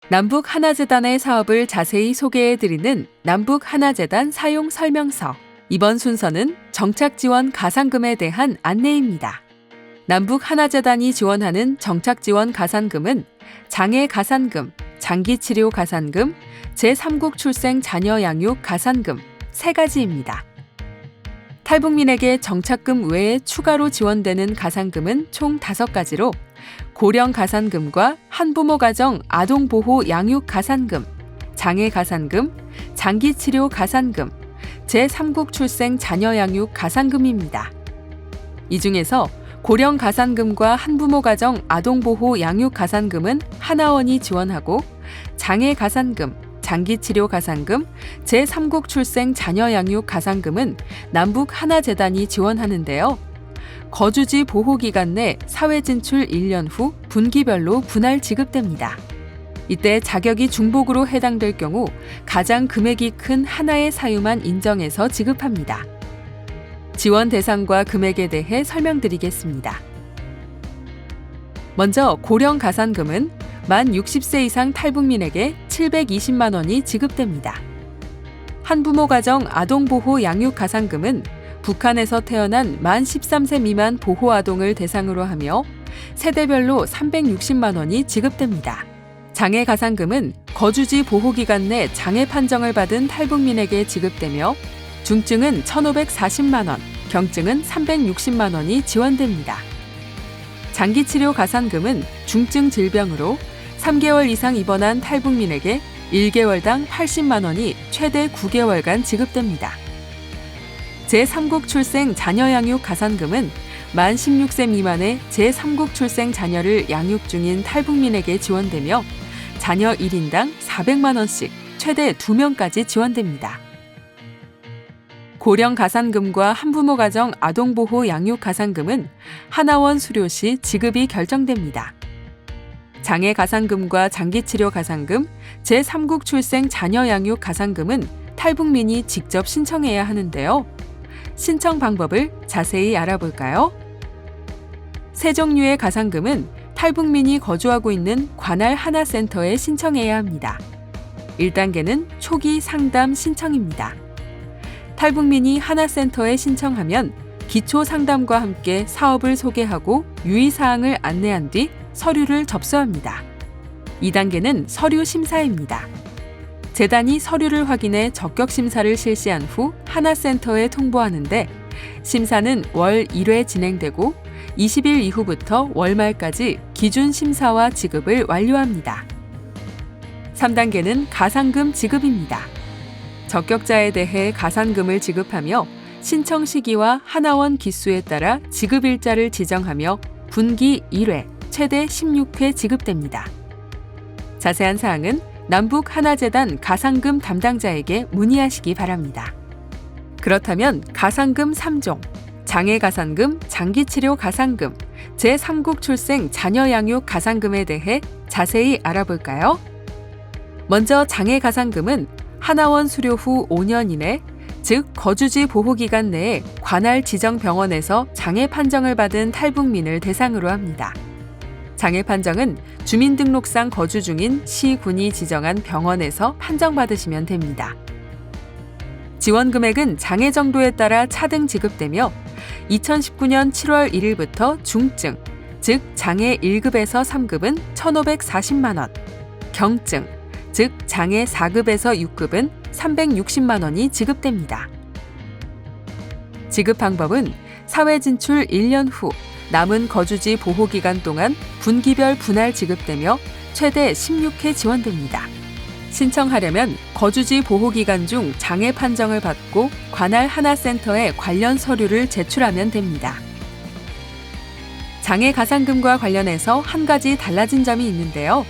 남북 하나재단의 사업을 자세히 소개해드리는 남북 하나재단 사용 설명서. 이번 순서는 정착 지원 가산금에 대한 안내입니다. 남북 하나재단이 지원하는 정착 지원 가산금은 장애 가산금, 장기 치료 가산금, 제3국 출생 자녀 양육 가산금 3가지입니다. 탈북민에게 정착금 외에 추가로 지원되는 가산금은 총 5가지로 고령 가산금과 한부모 가정 아동보호 양육 가산금, 장애 가산금, 장기 치료 가산금, 제3국 출생 자녀 양육 가산금입니다. 이 중에서 고령 가산금과 한부모 가정 아동보호 양육 가산금은 하나원이 지원하고 장애 가산금, 장기 치료 가산금, 제3국 출생 자녀 양육 가산금은 남북 하나재단이 지원하는데요. 거주지 보호기간 내 사회 진출 1년 후 분기별로 분할 지급됩니다. 이때 자격이 중복으로 해당될 경우 가장 금액이 큰 하나의 사유만 인정해서 지급합니다. 지원 대상과 금액에 대해 설명드리겠습니다. 먼저 고령 가산금은 만 60세 이상 탈북민에게 720만 원이 지급됩니다. 한부모 가정 아동보호 양육 가산금은 북한에서 태어난 만 13세 미만 보호아동을 대상으로 하며 세대별로 360만 원이 지급됩니다. 장애 가산금은 거주지 보호기간 내 장애 판정을 받은 탈북민에게 지급되며 중증은 1,540만 원, 경증은 360만 원이 지원됩니다. 장기치료 가산금은 중증 질병으로 3개월 이상 입원한 탈북민에게 1개월당 80만 원이 최대 9개월간 지급됩니다. 제3국 출생 자녀 양육 가산금은 만 16세 미만의 제3국 출생 자녀를 양육 중인 탈북민에게 지원되며 자녀 1인당 400만 원씩 최대 2명까지 지원됩니다. 고령 가산금과 한부모 가정 아동보호 양육 가산금은 하나원 수료 시 지급이 결정됩니다. 장애 가산금과 장기치료 가산금, 제3국 출생 자녀 양육 가산금은 탈북민이 직접 신청해야 하는데요. 신청 방법을 자세히 알아볼까요? 세 종류의 가산금은 탈북민이 거주하고 있는 관할 하나센터에 신청해야 합니다. 1단계는 초기 상담 신청입니다. 탈북민이 하나센터에 신청하면 기초 상담과 함께 사업을 소개하고 유의사항을 안내한 뒤 서류를 접수합니다. 2단계는 서류 심사입니다. 재단이 서류를 확인해 적격 심사를 실시한 후 하나센터에 통보하는데 심사는 월 1회 진행되고 20일 이후부터 월말까지 기준 심사와 지급을 완료합니다. 3단계는 가산금 지급입니다. 적격자에 대해 가산금을 지급하며 신청 시기와 하나원 기수에 따라 지급 일자를 지정하며 분기 1회, 최대 16회 지급됩니다. 자세한 사항은 남북 하나재단 가산금 담당자에게 문의하시기 바랍니다. 그렇다면 가산금 3종, 장애 가산금, 장기치료 가산금, 제3국 출생 자녀 양육 가산금에 대해 자세히 알아볼까요? 먼저 장애 가산금은 하나원 수료 후 5년 이내, 즉 거주지 보호기간 내에 관할 지정 병원에서 장애 판정을 받은 탈북민을 대상으로 합니다. 장애 판정은 주민등록상 거주 중인 시군이 지정한 병원에서 판정받으시면 됩니다. 지원 금액은 장애 정도에 따라 차등 지급되며 2019년 7월 1일부터 중증, 즉 장애 1급에서 3급은 1,540만 원, 경증, 즉 장애 4급에서 6급은 360만 원이 지급됩니다. 지급 방법은 사회 진출 1년 후 남은 거주지 보호기간 동안 분기별 분할 지급되며 최대 16회 지원됩니다. 신청하려면 거주지 보호기간 중 장애 판정을 받고 관할 하나센터에 관련 서류를 제출하면 됩니다. 장애 가산금과 관련해서 한 가지 달라진 점이 있는데요.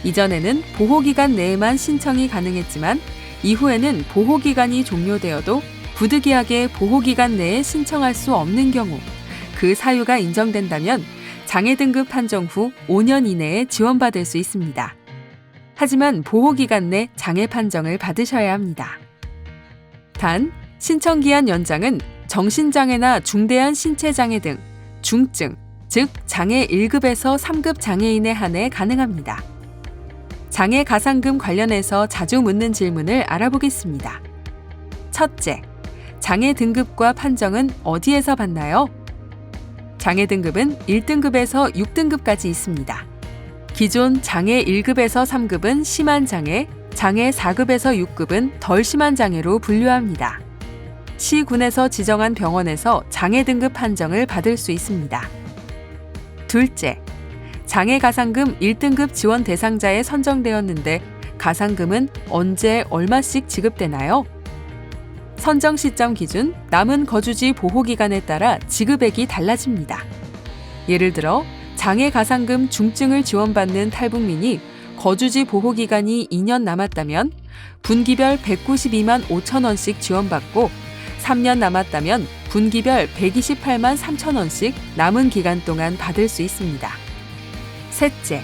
이전에는 보호기간 내에만 신청이 가능했지만 이후에는 보호기간이 종료되어도 부득이하게 보호기간 내에 신청할 수 없는 경우 그 사유가 인정된다면 장애 등급 판정 후 5년 이내에 지원받을 수 있습니다. 하지만 보호기간 내 장애 판정을 받으셔야 합니다. 단, 신청기한 연장은 정신장애나 중대한 신체장애 등 중증, 즉 장애 1급에서 3급 장애인에 한해 가능합니다. 장애 가상금 관련해서 자주 묻는 질문을 알아보겠습니다. 첫째, 장애 등급과 판정은 어디에서 받나요? 장애 등급은 1등급에서 6등급까지 있습니다. 기존 장애 1급에서 3급은 심한 장애, 장애 4급에서 6급은 덜 심한 장애로 분류합니다. 시군에서 지정한 병원에서 장애 등급 판정을 받을 수 있습니다. 둘째, 장애 가상금 1등급 지원 대상자에 선정되었는데 가상금은 언제 얼마씩 지급되나요? 선정 시점 기준 남은 거주지 보호기간에 따라 지급액이 달라집니다. 예를 들어 장애 가상금 중증을 지원받는 탈북민이 거주지 보호기간이 2년 남았다면 분기별 192만 5천 원씩 지원받고 3년 남았다면 분기별 128만 3천 원씩 남은 기간 동안 받을 수 있습니다. 셋째,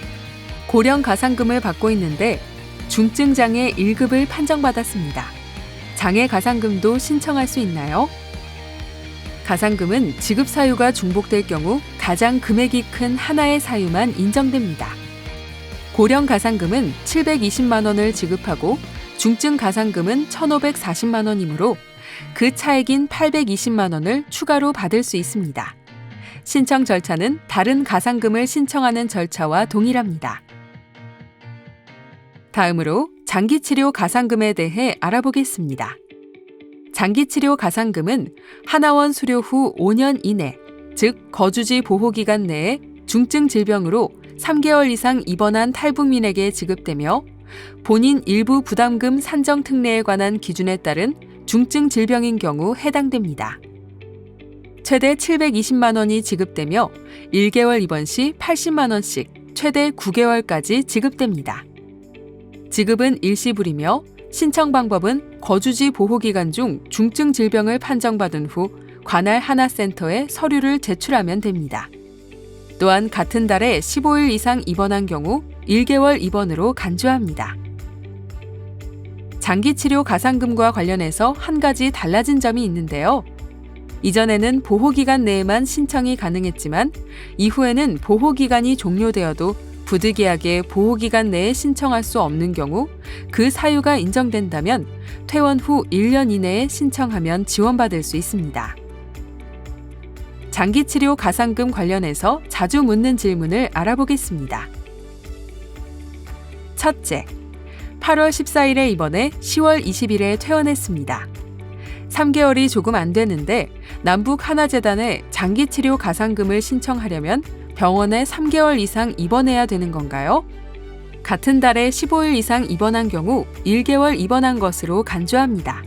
고령 가상금을 받고 있는데 중증장애 1급을 판정받았습니다. 장애 가상금도 신청할 수 있나요? 가상금은 지급 사유가 중복될 경우 가장 금액이 큰 하나의 사유만 인정됩니다. 고령 가상금은 720만 원을 지급하고 중증 가상금은 1,540만 원이므로 그 차액인 820만 원을 추가로 받을 수 있습니다. 신청 절차는 다른 가상금을 신청하는 절차와 동일합니다. 다음으로 장기치료 가상금에 대해 알아보겠습니다. 장기치료 가상금은 하나원 수료 후 5년 이내, 즉 거주지 보호기간 내에 중증 질병으로 3개월 이상 입원한 탈북민에게 지급되며 본인 일부 부담금 산정 특례에 관한 기준에 따른 중증 질병인 경우 해당됩니다. 최대 720만 원이 지급되며 1개월 입원 시 80만 원씩 최대 9개월까지 지급됩니다. 지급은 일시불이며 신청 방법은 거주지 보호기간 중 중증 질병을 판정받은 후 관할 하나센터에 서류를 제출하면 됩니다. 또한 같은 달에 15일 이상 입원한 경우 1개월 입원으로 간주합니다. 장기치료 가상금과 관련해서 한 가지 달라진 점이 있는데요. 이전에는 보호기간 내에만 신청이 가능했지만 이후에는 보호기간이 종료되어도 부득이하게 보호기간 내에 신청할 수 없는 경우 그 사유가 인정된다면 퇴원 후 1년 이내에 신청하면 지원받을 수 있습니다. 장기치료 가상금 관련해서 자주 묻는 질문을 알아보겠습니다. 첫째, 8월 14일에 입원해 10월 20일에 퇴원했습니다. 3개월이 조금 안 되는데 남북하나재단에 장기치료 가상금을 신청하려면 병원에 3개월 이상 입원해야 되는 건가요? 같은 달에 15일 이상 입원한 경우 1개월 입원한 것으로 간주합니다.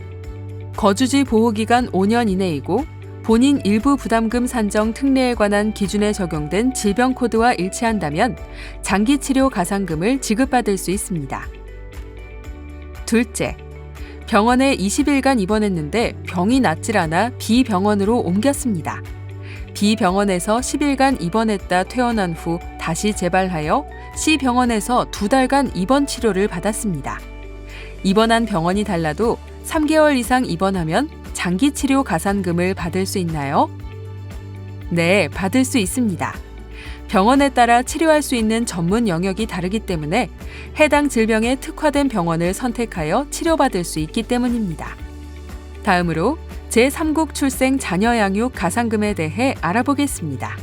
거주지 보호기간 5년 이내이고 본인 일부 부담금 산정 특례에 관한 기준에 적용된 질병 코드와 일치한다면 장기치료 가상금을 지급받을 수 있습니다. 둘째, 병원에 20일간 입원했는데 병이 낫질 않아 B병원으로 옮겼습니다. B병원에서 10일간 입원했다 퇴원한 후 다시 재발하여 C병원에서 2달간 입원 치료를 받았습니다. 입원한 병원이 달라도 3개월 이상 입원하면 장기치료 가상금을 받을 수 있나요? 네, 받을 수 있습니다. 병원에 따라 치료할 수 있는 전문 영역이 다르기 때문에 해당 질병에 특화된 병원을 선택하여 치료받을 수 있기 때문입니다. 다음으로 제3국 출생 자녀 양육 가상금에 대해 알아보겠습니다.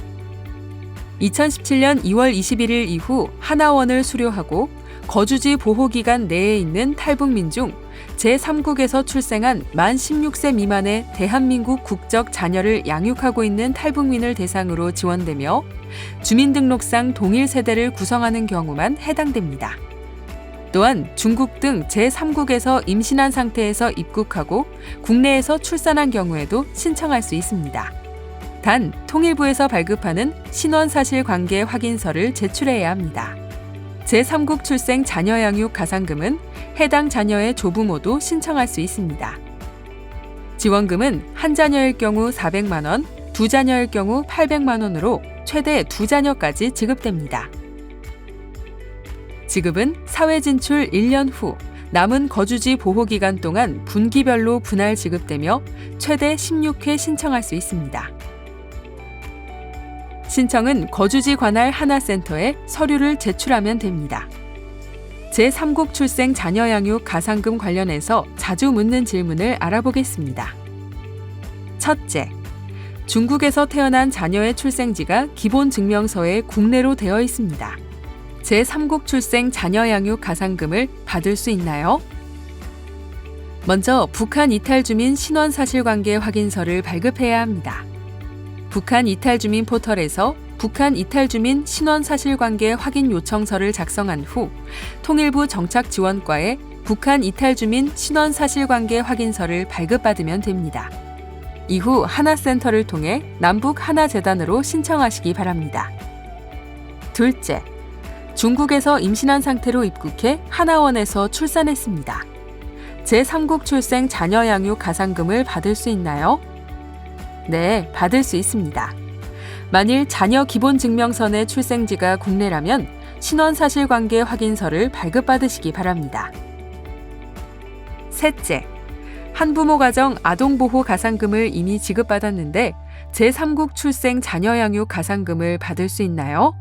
2017년 2월 21일 이후 하나원을 수료하고 거주지 보호기간 내에 있는 탈북민 중 제3국에서 출생한 만 16세 미만의 대한민국 국적 자녀를 양육하고 있는 탈북민을 대상으로 지원되며 주민등록상 동일 세대를 구성하는 경우만 해당됩니다. 또한 중국 등 제3국에서 임신한 상태에서 입국하고 국내에서 출산한 경우에도 신청할 수 있습니다. 단, 통일부에서 발급하는 신원사실관계 확인서를 제출해야 합니다. 제3국 출생 자녀 양육 가상금은 해당 자녀의 조부모도 신청할 수 있습니다. 지원금은 한 자녀일 경우 400만 원, 두 자녀일 경우 800만 원으로 최대 2자녀까지 지급됩니다. 지급은 사회 진출 1년 후 남은 거주지 보호기간 동안 분기별로 분할 지급되며 최대 16회 신청할 수 있습니다. 신청은 거주지 관할 하나센터에 서류를 제출하면 됩니다. 제3국 출생 자녀 양육 가산금 관련해서 자주 묻는 질문을 알아보겠습니다. 첫째, 중국에서 태어난 자녀의 출생지가 기본 증명서에 국내로 되어 있습니다. 제3국 출생 자녀 양육 가산금을 받을 수 있나요? 먼저 북한 이탈 주민 신원 사실관계 확인서를 발급해야 합니다. 북한 이탈 주민 포털에서 북한 이탈 주민 신원 사실관계 확인 요청서를 작성한 후 통일부 정착지원과에 북한 이탈 주민 신원 사실관계 확인서를 발급받으면 됩니다. 이후 하나센터를 통해 남북 하나재단으로 신청하시기 바랍니다. 둘째, 중국에서 임신한 상태로 입국해 하나원에서 출산했습니다. 제3국 출생 자녀 양육 가산금을 받을 수 있나요? 네, 받을 수 있습니다. 만일 자녀 기본 증명서 내 출생지가 국내라면 신원 사실관계 확인서를 발급받으시기 바랍니다. 셋째, 한부모 가정 아동보호 가산금을 이미 지급받았는데 제3국 출생 자녀 양육 가산금을 받을 수 있나요?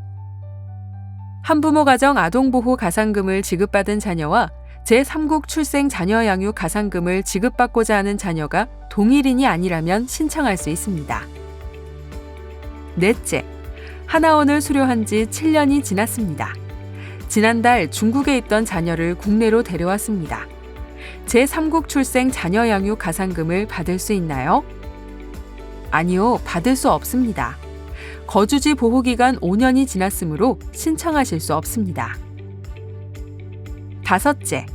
한부모 가정 아동보호 가산금을 지급받은 자녀와 제3국 출생 자녀 양육 가산금을 지급받고자 하는 자녀가 동일인이 아니라면 신청할 수 있습니다. 넷째, 하나원을 수료한 지 7년이 지났습니다. 지난달 중국에 있던 자녀를 국내로 데려왔습니다. 제3국 출생 자녀 양육 가산금을 받을 수 있나요? 아니요, 받을 수 없습니다. 거주지 보호기간 5년이 지났으므로 신청하실 수 없습니다. 다섯째,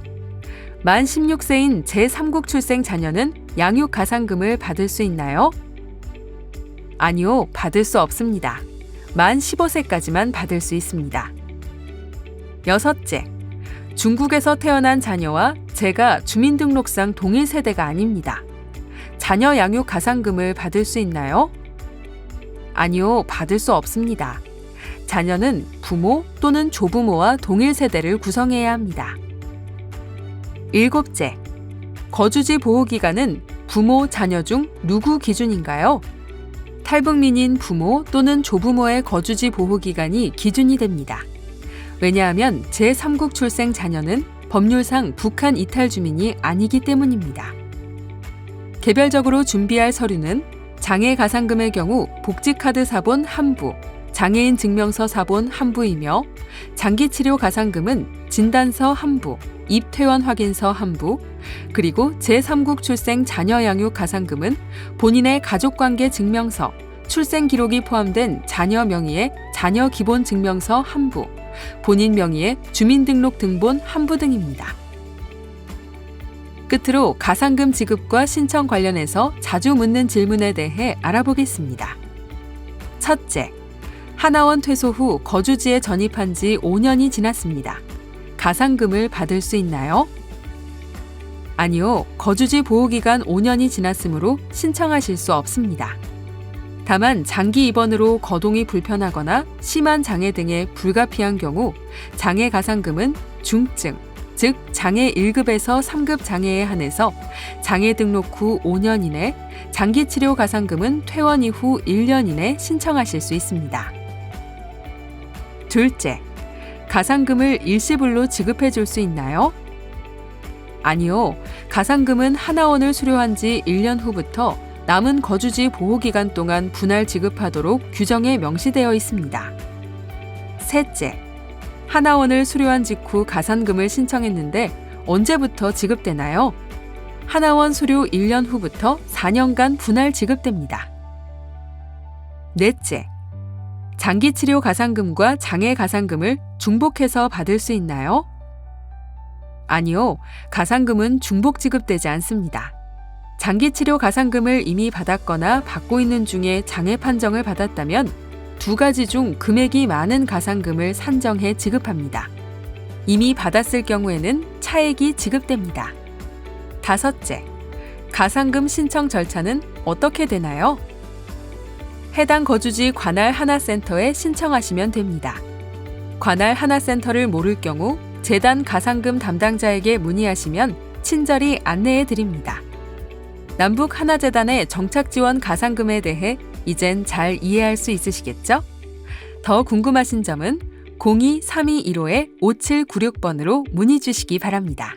만 16세인 제3국 출생 자녀는 양육 가산금을 받을 수 있나요? 아니요, 받을 수 없습니다. 만 15세까지만 받을 수 있습니다. 여섯째, 중국에서 태어난 자녀와 제가 주민등록상 동일 세대가 아닙니다. 자녀 양육 가산금을 받을 수 있나요? 아니요, 받을 수 없습니다. 자녀는 부모 또는 조부모와 동일 세대를 구성해야 합니다. 일곱째, 거주지 보호기간은 부모, 자녀 중 누구 기준인가요? 탈북민인 부모 또는 조부모의 거주지 보호기간이 기준이 됩니다. 왜냐하면 제3국 출생 자녀는 법률상 북한 이탈 주민이 아니기 때문입니다. 개별적으로 준비할 서류는 장애 가산금의 경우 복지카드 사본 한 부, 장애인 증명서 사본 한 부이며 장기치료 가산금은 진단서 한 부, 입퇴원 확인서 한 부, 그리고 제3국 출생 자녀 양육 가산금은 본인의 가족관계 증명서, 출생 기록이 포함된 자녀 명의의 자녀 기본 증명서 한 부, 본인 명의의 주민등록 등본 한 부 등입니다. 끝으로 가산금 지급과 신청 관련해서 자주 묻는 질문에 대해 알아보겠습니다. 첫째, 하나원 퇴소 후 거주지에 전입한 지 5년이 지났습니다. 가산금을 받을 수 있나요? 아니요, 거주지 보호기간 5년이 지났으므로 신청하실 수 없습니다. 다만 장기 입원으로 거동이 불편하거나 심한 장애 등에 불가피한 경우 장애 가산금은 중증, 즉 장애 1급에서 3급 장애에 한해서 장애 등록 후 5년 이내, 장기치료 가산금은 퇴원 이후 1년 이내 신청하실 수 있습니다. 둘째, 가산금을 일시불로 지급해 줄 수 있나요? 아니요, 가산금은 하나원을 수료한 지 1년 후부터 남은 거주지 보호기간 동안 분할 지급하도록 규정에 명시되어 있습니다. 셋째, 하나원을 수료한 직후 가산금을 신청했는데 언제부터 지급되나요? 하나원 수료 1년 후부터 4년간 분할 지급됩니다. 넷째, 장기치료 가산금과 장애 가산금을 중복해서 받을 수 있나요? 아니요, 가산금은 중복 지급되지 않습니다. 장기치료 가산금을 이미 받았거나 받고 있는 중에 장애 판정을 받았다면 두 가지 중 금액이 많은 가산금을 산정해 지급합니다. 이미 받았을 경우에는 차액이 지급됩니다. 다섯째, 가산금 신청 절차는 어떻게 되나요? 해당 거주지 관할 하나센터에 신청하시면 됩니다. 관할 하나센터를 모를 경우 재단 가산금 담당자에게 문의하시면 친절히 안내해 드립니다. 남북 하나재단의 정착지원 가산금에 대해 이젠 잘 이해할 수 있으시겠죠? 더 궁금하신 점은 02-3215-5796번으로 문의 주시기 바랍니다.